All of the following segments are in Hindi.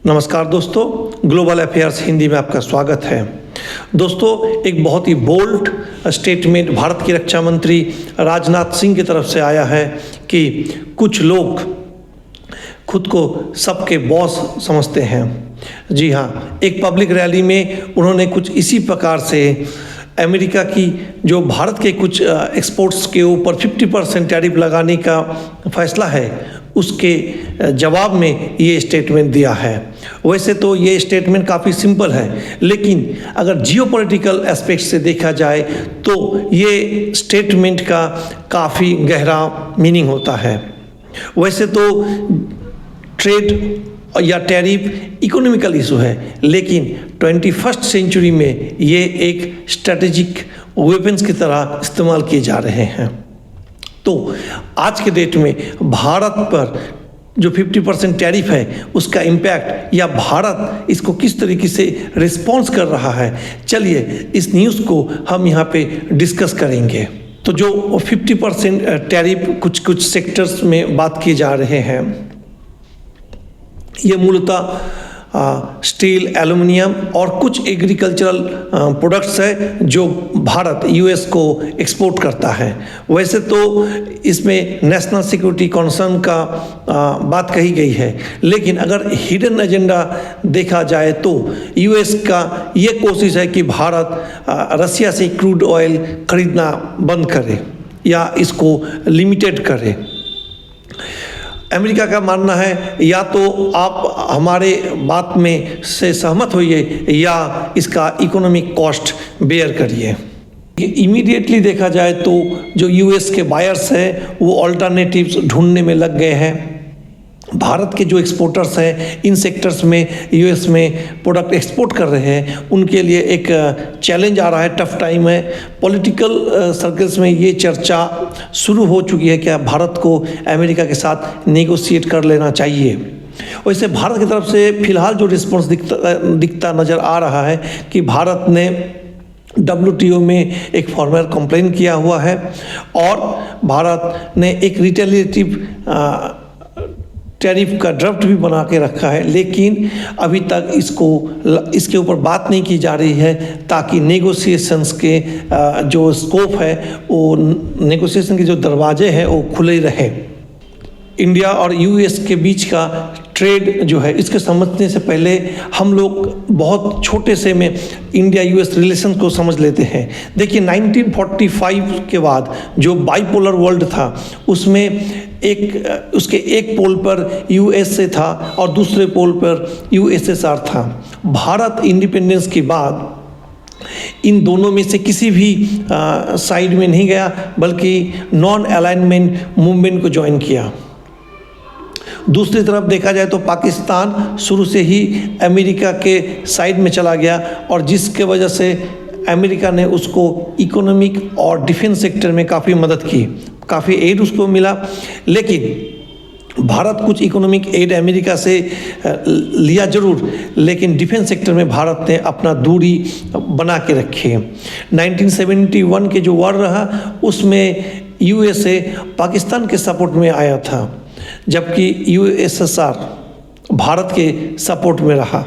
नमस्कार दोस्तों, ग्लोबल अफेयर्स हिंदी में आपका स्वागत है। दोस्तों, एक बहुत ही बोल्ड स्टेटमेंट भारत की रक्षा मंत्री राजनाथ सिंह की तरफ से आया है कि कुछ लोग खुद को सबके बॉस समझते हैं। जी हाँ, एक पब्लिक रैली में उन्होंने कुछ इसी प्रकार से अमेरिका की जो भारत के कुछ एक्सपोर्ट्स के ऊपर 50% टैरिफ लगाने का फैसला है, उसके जवाब में ये स्टेटमेंट दिया है। वैसे तो ये स्टेटमेंट काफ़ी सिंपल है, लेकिन अगर जियोपॉलिटिकल एस्पेक्ट से देखा जाए तो ये स्टेटमेंट का काफ़ी गहरा मीनिंग होता है। वैसे तो ट्रेड या टैरिफ इकोनॉमिकल इशू है, लेकिन 21st सेंचुरी में ये एक स्ट्रेटेजिक वेपन्स की तरह इस्तेमाल किए जा रहे हैं। तो आज के डेट में भारत पर जो 50% टैरिफ है, उसका इम्पैक्ट या भारत इसको किस तरीके से रिस्पॉन्स कर रहा है, चलिए इस न्यूज़ को हम यहाँ पे डिस्कस करेंगे। तो जो 50% टैरिफ कुछ सेक्टर्स में बात किए जा रहे हैं, ये मूलतः स्टील, एल्युमिनियम और कुछ एग्रीकल्चरल प्रोडक्ट्स है जो भारत यूएस को एक्सपोर्ट करता है। वैसे तो इसमें नेशनल सिक्योरिटी कंसर्न का बात कही गई है, लेकिन अगर हिडन एजेंडा देखा जाए तो यूएस का ये कोशिश है कि भारत रसिया से क्रूड ऑयल खरीदना बंद करे या इसको लिमिटेड करे। अमेरिका का मानना है या तो आप हमारे बात में से सहमत होइए या इसका इकोनॉमिक कॉस्ट बेयर करिए। इमीडिएटली देखा जाए तो जो यूएस के बायर्स हैं वो अल्टरनेटिव्स ढूंढने में लग गए हैं। भारत के जो एक्सपोर्टर्स हैं इन सेक्टर्स में यूएस में प्रोडक्ट एक्सपोर्ट कर रहे हैं, उनके लिए एक चैलेंज आ रहा है, टफ टाइम है। पॉलिटिकल सर्कल्स में ये चर्चा शुरू हो चुकी है कि भारत को अमेरिका के साथ नेगोशिएट कर लेना चाहिए। वैसे भारत की तरफ से फिलहाल जो रिस्पॉन्स दिखता नज़र आ रहा है कि भारत ने WTO में एक फॉर्मल कंप्लेन किया हुआ है और भारत ने एक रिटेलिएटिव टैरिफ का ड्राफ्ट भी बना के रखा है, लेकिन अभी तक इसके ऊपर बात नहीं की जा रही है ताकि नेगोशिएशंस के जो स्कोप है, वो नेगोशिएशन के जो दरवाजे हैं वो खुले रहे। इंडिया और यूएस के बीच का ट्रेड जो है, इसके समझने से पहले हम लोग बहुत छोटे से में इंडिया यूएस रिलेशन को समझ लेते हैं। देखिए 1945 के बाद जो बाइपोलर वर्ल्ड था, उसमें उसके एक पोल पर यूएसए था और दूसरे पोल पर यूएसएसआर था। भारत इंडिपेंडेंस के बाद इन दोनों में से किसी भी साइड में नहीं गया, बल्कि नॉन अलाइनमेंट मूवमेंट को ज्वाइन किया। दूसरी तरफ देखा जाए तो पाकिस्तान शुरू से ही अमेरिका के साइड में चला गया और जिसके वजह से अमेरिका ने उसको इकोनॉमिक और डिफेंस सेक्टर में काफ़ी मदद की, काफ़ी एड उसको मिला। लेकिन भारत कुछ इकोनॉमिक एड अमेरिका से लिया जरूर, लेकिन डिफेंस सेक्टर में भारत ने अपना दूरी बना के रखी है। 1971 के जो वॉर रहा, उसमें यूएसए पाकिस्तान के सपोर्ट में आया था, जबकि यूएसएसआर भारत के सपोर्ट में रहा।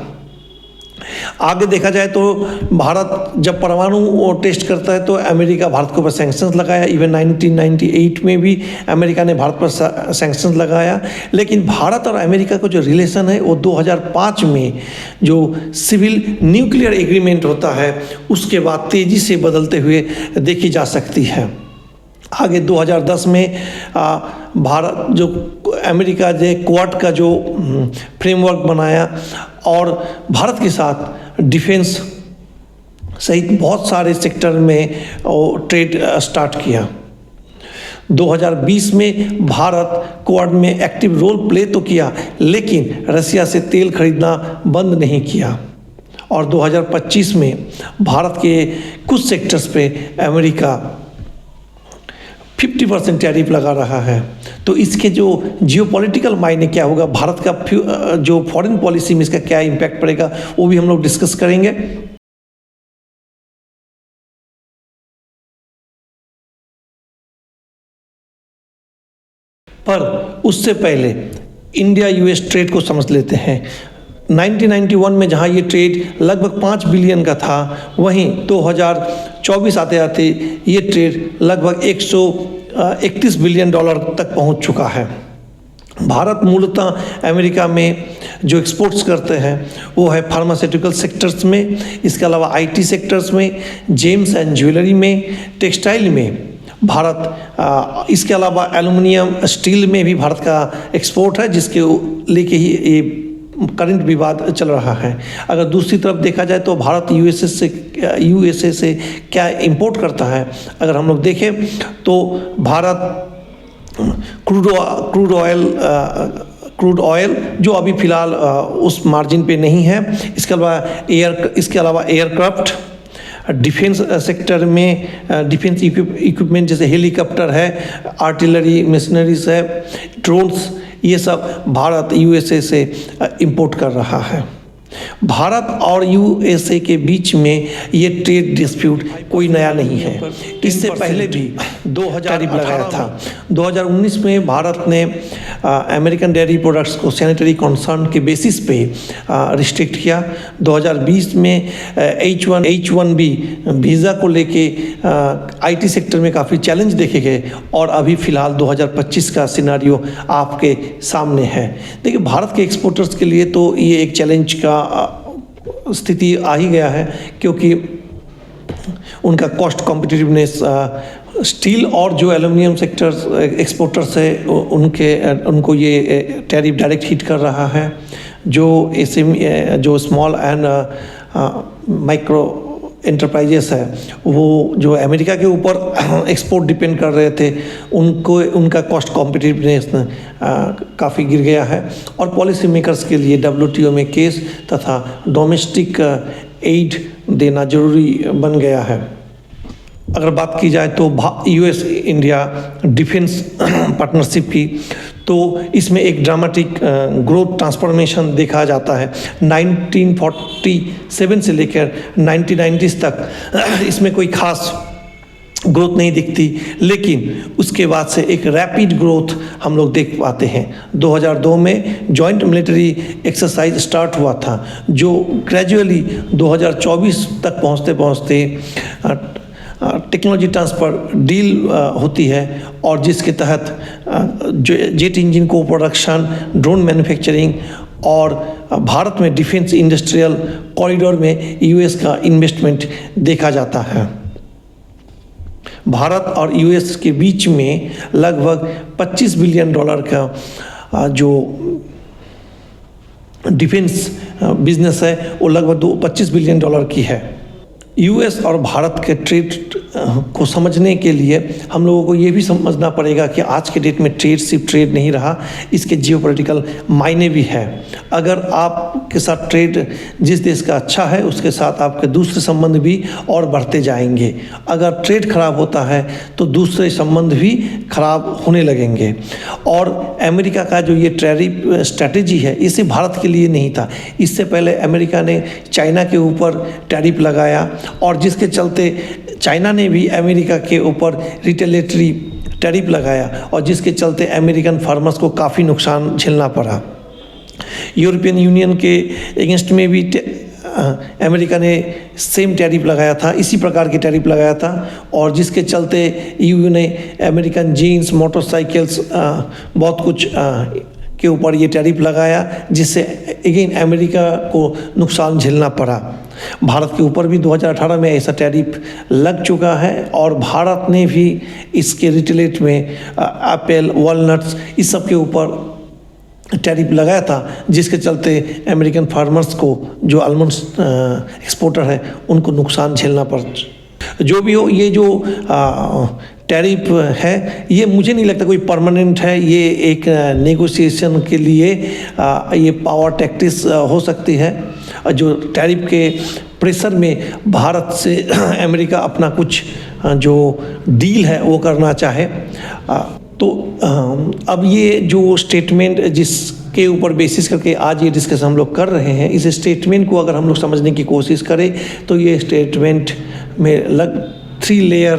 आगे देखा जाए तो भारत जब परमाणु टेस्ट करता है तो अमेरिका भारत के ऊपर सैंक्शंस लगाया। इवन 1998 में भी अमेरिका ने भारत पर सैंक्शंस लगाया। लेकिन भारत और अमेरिका का जो रिलेशन है वो 2005 में जो सिविल न्यूक्लियर एग्रीमेंट होता है, उसके बाद तेज़ी से बदलते हुए देखी जा सकती है। आगे 2010 में भारत जो अमेरिका ने क्वाड का जो फ्रेमवर्क बनाया और भारत के साथ डिफेंस सहित बहुत सारे सेक्टर में ट्रेड स्टार्ट किया। 2020 में भारत क्वाड में एक्टिव रोल प्ले तो किया, लेकिन रसिया से तेल खरीदना बंद नहीं किया। और 2025 में भारत के कुछ सेक्टर्स पे अमेरिका 50% टैरिफ लगा रहा है। तो इसके जो जियोपॉलिटिकल मायने क्या होगा, भारत का जो फॉरेन पॉलिसी में इसका क्या इम्पैक्ट पड़ेगा, वो भी हम लोग डिस्कस करेंगे। पर उससे पहले इंडिया यूएस ट्रेड को समझ लेते हैं। 1991 में जहां ये ट्रेड लगभग 5 बिलियन का था, वहीं 2024 आते आते ये ट्रेड लगभग 131 बिलियन डॉलर तक पहुंच चुका है। भारत मूलतः अमेरिका में जो एक्सपोर्ट्स करते हैं वो है फार्मास्यूटिकल सेक्टर्स में, इसके अलावा आईटी सेक्टर्स में, जेम्स एंड ज्वेलरी में, टेक्सटाइल में भारत, इसके अलावा एल्युमिनियम स्टील में भी भारत का एक्सपोर्ट है, जिसके लेके ही ये करंट विवाद चल रहा है। अगर दूसरी तरफ देखा जाए तो भारत यूएसए से क्या इंपोर्ट करता है, अगर हम लोग देखें तो भारत क्रूड ऑयल जो अभी फ़िलहाल उस मार्जिन पे नहीं है, इसके अलावा एयरक्राफ्ट, डिफेंस सेक्टर में डिफेंस इक्विपमेंट जैसे हेलीकॉप्टर है, आर्टिलरी मशीनरीज है, ड्रोन्स, ये सब भारत यूएसए से इंपोर्ट कर रहा है। भारत और यूएसए के बीच में ये ट्रेड डिस्प्यूट कोई नया नहीं है, इससे पहले भी 2018 लगाया था। 2019 में भारत ने अमेरिकन डेयरी प्रोडक्ट्स को सैनिटरी कंसर्न के बेसिस पे रिस्ट्रिक्ट किया। 2020 में H1B वीज़ा को लेके आईटी सेक्टर में काफ़ी चैलेंज देखे गए और अभी फ़िलहाल 2025 का सिनारियो आपके सामने है। देखिए, भारत के एक्सपोर्टर्स के लिए तो ये एक चैलेंज का स्थिति आ ही गया है, क्योंकि उनका कॉस्ट कॉम्पिटिटिवनेस स्टील और जो एल्युमिनियम सेक्टर्स एक्सपोर्टर्स है उनको ये टैरिफ डायरेक्ट हिट कर रहा है। जो स्मॉल एंड माइक्रो एंटरप्राइजेस है, वो जो अमेरिका के ऊपर एक्सपोर्ट डिपेंड कर रहे थे, उनका कॉस्ट कॉम्पिटिटिवनेस काफ़ी गिर गया है और पॉलिसी मेकर्स के लिए WTO में केस तथा डोमेस्टिक एड देना जरूरी बन गया है। अगर बात की जाए तो US इंडिया डिफेंस पार्टनरशिप की, तो इसमें एक ड्रामेटिक ग्रोथ ट्रांसफॉर्मेशन देखा जाता है। 1947 से लेकर 1990s तक इसमें कोई खास ग्रोथ नहीं दिखती, लेकिन उसके बाद से एक रैपिड ग्रोथ हम लोग देख पाते हैं। 2002 में जॉइंट मिलिट्री एक्सरसाइज स्टार्ट हुआ था, जो ग्रेजुअली 2024 तक पहुंचते टेक्नोलॉजी ट्रांसफ़र डील होती है और जिसके तहत जेट इंजन को प्रोडक्शन, ड्रोन मैन्युफैक्चरिंग और भारत में डिफेंस इंडस्ट्रियल कॉरिडोर में US का इन्वेस्टमेंट देखा जाता है। भारत और US के बीच में लगभग 25 बिलियन डॉलर का जो डिफेंस बिजनेस है वो लगभग 25 बिलियन डॉलर की है। US और भारत के ट्रेड को समझने के लिए हम लोगों को ये भी समझना पड़ेगा कि आज के डेट में ट्रेड सिर्फ ट्रेड नहीं रहा, इसके जियोपॉलिटिकल मायने भी है। अगर आपके साथ ट्रेड जिस देश का अच्छा है, उसके साथ आपके दूसरे संबंध भी और बढ़ते जाएंगे। अगर ट्रेड खराब होता है तो दूसरे संबंध भी खराब होने लगेंगे। और अमेरिका का जो ये टैरिफ स्ट्रैटेजी है, इसे भारत के लिए नहीं था। इससे पहले अमेरिका ने चाइना के ऊपर टैरिफ लगाया और जिसके चलते चाइना ने भी अमेरिका के ऊपर रिटेलिएटरी टैरिफ लगाया और जिसके चलते अमेरिकन फार्मर्स को काफ़ी नुकसान झेलना पड़ा। यूरोपियन यूनियन के अगेंस्ट में भी अमेरिका ने सेम टैरिफ लगाया था, इसी प्रकार के टैरिफ लगाया था और जिसके चलते EU ने अमेरिकन जीन्स, मोटरसाइकिल्स, बहुत कुछ के ऊपर ये टैरिफ लगाया, जिससे अगेन अमेरिका को नुकसान झेलना पड़ा। भारत के ऊपर भी 2018 में ऐसा टैरिफ लग चुका है और भारत ने भी इसके रिटेलेट में एप्पल, वॉलनट्स, इस सब के ऊपर टैरिफ लगाया था, जिसके चलते अमेरिकन फार्मर्स को, जो आलमंड एक्सपोर्टर है, उनको नुकसान झेलना पड़ा। जो भी हो, ये जो टैरिफ है, ये मुझे नहीं लगता कोई परमानेंट है। ये एक नेगोशिएशन के लिए ये पावर टैक्टिक्स हो सकती है। जो टैरिफ के प्रेशर में भारत से अमेरिका अपना कुछ जो डील है वो करना चाहे। तो अब ये जो स्टेटमेंट जिसके ऊपर बेसिस करके आज ये डिस्कशन हम लोग कर रहे हैं, इस स्टेटमेंट को अगर हम लोग समझने की कोशिश करें तो ये स्टेटमेंट में 3 लेयर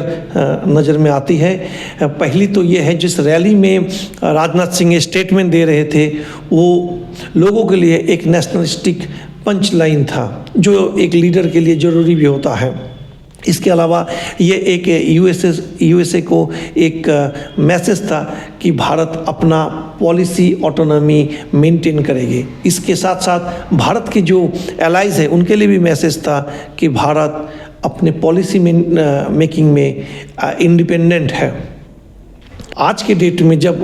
नज़र में आती है। पहली तो ये है, जिस रैली में राजनाथ सिंह स्टेटमेंट दे रहे थे, वो लोगों के लिए एक नेशनलिस्टिक पंच लाइन था, जो एक लीडर के लिए ज़रूरी भी होता है। इसके अलावा ये एक यूएसए को एक मैसेज था कि भारत अपना पॉलिसी ऑटोनॉमी मेंटेन करेगी। इसके साथ साथ भारत के जो एलाइज हैं उनके लिए भी मैसेज था कि भारत अपने पॉलिसी मेकिंग में इंडिपेंडेंट है। आज के डेट में जब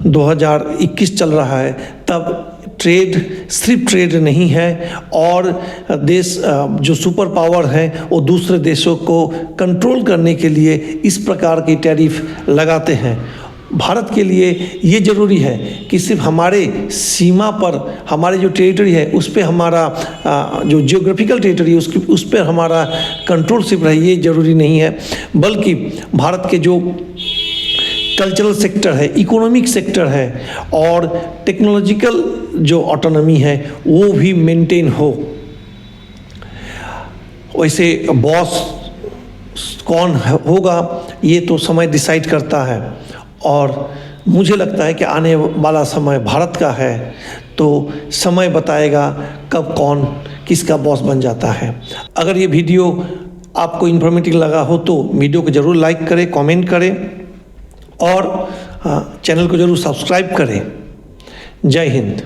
2021 चल रहा है, तब ट्रेड सिर्फ ट्रेड नहीं है, और देश जो सुपर पावर है वो दूसरे देशों को कंट्रोल करने के लिए इस प्रकार की टैरिफ लगाते हैं। भारत के लिए ये ज़रूरी है कि सिर्फ हमारे सीमा पर हमारे जो टेरिटरी है उस पर हमारा जो जियोग्राफिकल टेरिटरी है उस पर हमारा कंट्रोल सिर्फ रहे, ये ज़रूरी नहीं है, बल्कि भारत के जो कल्चरल सेक्टर है, इकोनॉमिक सेक्टर है और टेक्नोलॉजिकल जो ऑटोनॉमी है वो भी मेंटेन हो। वैसे बॉस कौन होगा ये तो समय डिसाइड करता है, और मुझे लगता है कि आने वाला समय भारत का है, तो समय बताएगा कब कौन किसका बॉस बन जाता है। अगर ये वीडियो आपको इन्फॉर्मेटिव लगा हो तो वीडियो को ज़रूर लाइक करें, कमेंट करें और चैनल को ज़रूर सब्सक्राइब करें। जय हिंद।